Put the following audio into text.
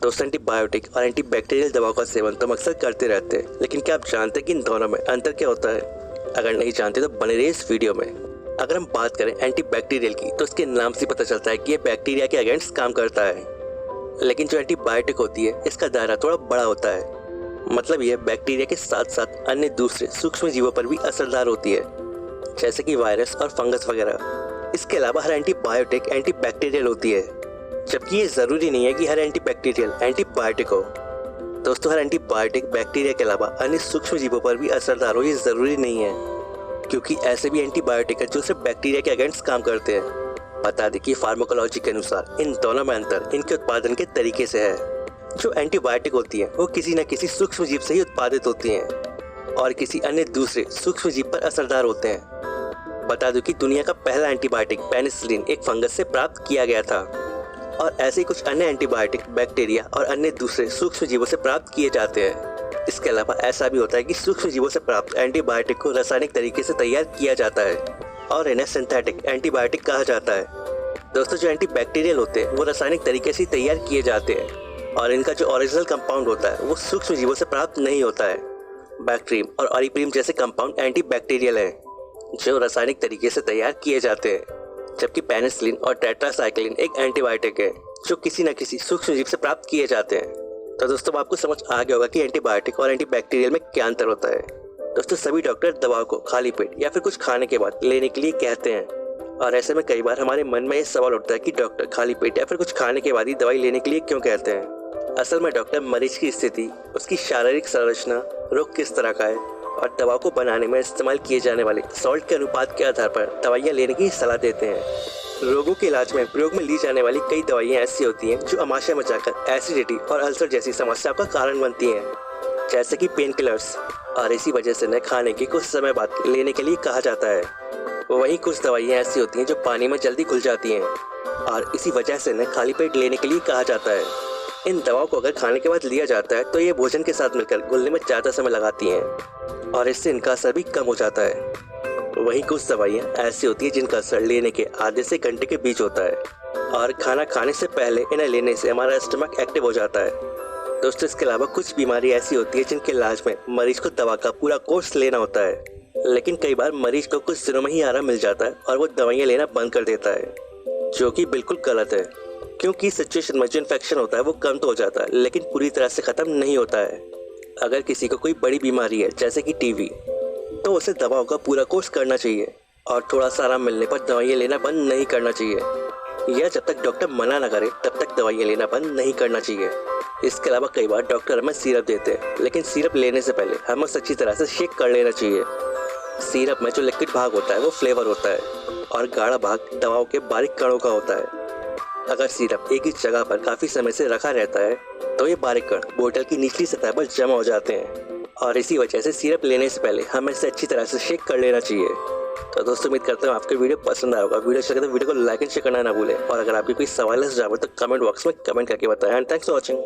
दोस्तों, एंटीबायोटिक और एंटीबैक्टीरियल दवाओं का सेवन तो हम अक्सर करते रहते हैं, लेकिन क्या आप जानते हैं कि इन दोनों में अंतर क्या होता है? अगर नहीं जानते तो बने रहिए इस वीडियो में। अगर हम बात करें एंटीबैक्टीरियल की, तो इसके नाम से पता चलता है कि ये बैक्टीरिया के अगेंस्ट काम करता है। लेकिन जो एंटीबायोटिक होती है, इसका दायरा थोड़ा बड़ा होता है। मतलब यह बैक्टीरिया के साथ साथ अन्य दूसरे सूक्ष्म जीवों पर भी असरदार होती है, जैसे कि वायरस और फंगस वगैरह। इसके अलावा हर एंटीबायोटिक एंटीबैक्टीरियल होती है, जबकि ये जरूरी नहीं है कि हर एंटीबैक्टीरियल एंटीबायोटिक हो। दोस्तों, हर एंटीबायोटिक बैक्टीरिया के अलावा अन्य सूक्ष्म जीवों पर भी असरदार हो, ये जरूरी नहीं है, क्योंकि ऐसे भी एंटीबायोटिक है जो सिर्फ बैक्टीरिया के अगेंस्ट काम करते हैं। बता दें कि फार्माकोलॉजी के अनुसार इन दोनों में अंतर इनके उत्पादन के तरीके से है। जो एंटीबायोटिक होती है वो किसी न किसी सूक्ष्म जीव से ही उत्पादित होती हैं और किसी अन्य दूसरे सूक्ष्म जीव पर असरदार होते हैं। बता दूं कि दुनिया का पहला एंटीबायोटिक पेनिसिलिन एक फंगस से प्राप्त किया गया था, और ऐसे ही कुछ अन्य एंटीबायोटिक बैक्टीरिया और अन्य दूसरे सूक्ष्म जीवों से प्राप्त किए जाते हैं। इसके अलावा ऐसा भी होता है कि सूक्ष्म जीवों से प्राप्त एंटीबायोटिक को रासायनिक तरीके से तैयार किया जाता है और इन्हें सिंथेटिक एंटीबायोटिक कहा जाता है। दोस्तों, जो एंटीबैक्टीरियल होते हैं वो रासायनिक तरीके से तैयार किए जाते हैं और इनका जो ओरिजिनल कंपाउंड होता है वो सूक्ष्म जीवों से प्राप्त नहीं होता है। बैक्टीरियम और ऑरिप्रीम जैसे कंपाउंड एंटीबैक्टीरियल हैं, जो रासायनिक तरीके से तैयार किए जाते हैं, जबकि पेनिसिलिन और टेट्रासाइक्लिन एक एंटीबायोटिक है जो किसी न किसी सूक्ष्म जीव से प्राप्त किए जाते हैं। तो दोस्तों, आपको समझ आ गया होगा कि एंटीबायोटिक और एंटीबैक्टीरियल में क्या अंतर होता है। दोस्तों, सभी डॉक्टर दवाओं को खाली पेट या फिर कुछ खाने के बाद लेने के लिए कहते हैं, और ऐसे में कई बार हमारे मन में ये सवाल उठता है कि डॉक्टर खाली पेट या फिर कुछ खाने के बाद ही दवाई लेने के लिए क्यों कहते हैं। असल में डॉक्टर मरीज की स्थिति, उसकी शारीरिक संरचना, रोग किस तरह का है और दवा को बनाने में इस्तेमाल किए जाने वाले सॉल्ट के अनुपात के आधार पर दवाइयाँ लेने की सलाह देते हैं। रोगों के इलाज में प्रयोग में ली जाने वाली कई दवाइयाँ ऐसी होती हैं जो अमाशय मचाकर एसिडिटी और अल्सर जैसी समस्याओं का कारण बनती हैं, जैसे कि पेन किलर्स, और इसी वजह से इन्हें खाने के कुछ समय बाद लेने के लिए कहा जाता है। वहीं कुछ दवाइयाँ ऐसी होती हैं जो पानी में जल्दी घुल जाती हैं और इसी वजह से इन्हें खाली पेट लेने के लिए कहा जाता है। इन दवाओं को अगर खाने के बाद लिया जाता है तो ये भोजन के साथ मिलकर घुलने में ज़्यादा समय लगाती हैं और इससे इनका असर भी कम हो जाता है। वहीं कुछ दवाइयाँ ऐसी होती हैं जिनका असर लेने के आधे से घंटे के बीच होता है और खाना खाने से पहले इन्हें लेने से हमारा स्टमक एक्टिव हो जाता है। दोस्तों, इसके अलावा कुछ बीमारी ऐसी होती है जिनके इलाज में मरीज को दवा का पूरा कोर्स लेना होता है, लेकिन कई बार मरीज को कुछ दिनों में ही आराम मिल जाता है और वो दवाइयाँ लेना बंद कर देता है, जो कि बिल्कुल गलत है, क्योंकि इस सिचुएशन में जो इन्फेक्शन होता है वो कम तो हो जाता है, लेकिन पूरी तरह से ख़त्म नहीं होता है। अगर किसी को कोई बड़ी बीमारी है जैसे कि टीबी, तो उसे दवाओं का पूरा कोर्स करना चाहिए और थोड़ा सा आराम मिलने पर दवाइयाँ लेना बंद नहीं करना चाहिए, या जब तक डॉक्टर मना न करे तब तक दवाइयाँ लेना बंद नहीं करना चाहिए। इसके अलावा कई बार डॉक्टर हमें सिरप देते हैं, लेकिन सिरप लेने से पहले हमें उसे अच्छी तरह से शेक कर लेना चाहिए। सिरप में जो लिक्विड भाग होता है वो फ्लेवर होता है और गाढ़ा भाग दवाओं के बारीक कणों का होता है। अगर सिरप एक ही जगह पर काफ़ी समय से रखा रहता है तो ये बारीक कण बोतल की निचली सतह पर जमा हो जाते हैं और इसी वजह से सिरप लेने से पहले हमें इसे अच्छी तरह से शेक कर लेना चाहिए। तो दोस्तों, उम्मीद करता हूँ आपको वीडियो पसंद आया होगा। वीडियो अच्छा लगे तो वीडियो को लाइक एंड शेयर करना ना भूलें, और अगर आपके कोई सवाल है सुझाव है तो कमेंट बॉक्स में कमेंट करके बताएं। And thanks for watching.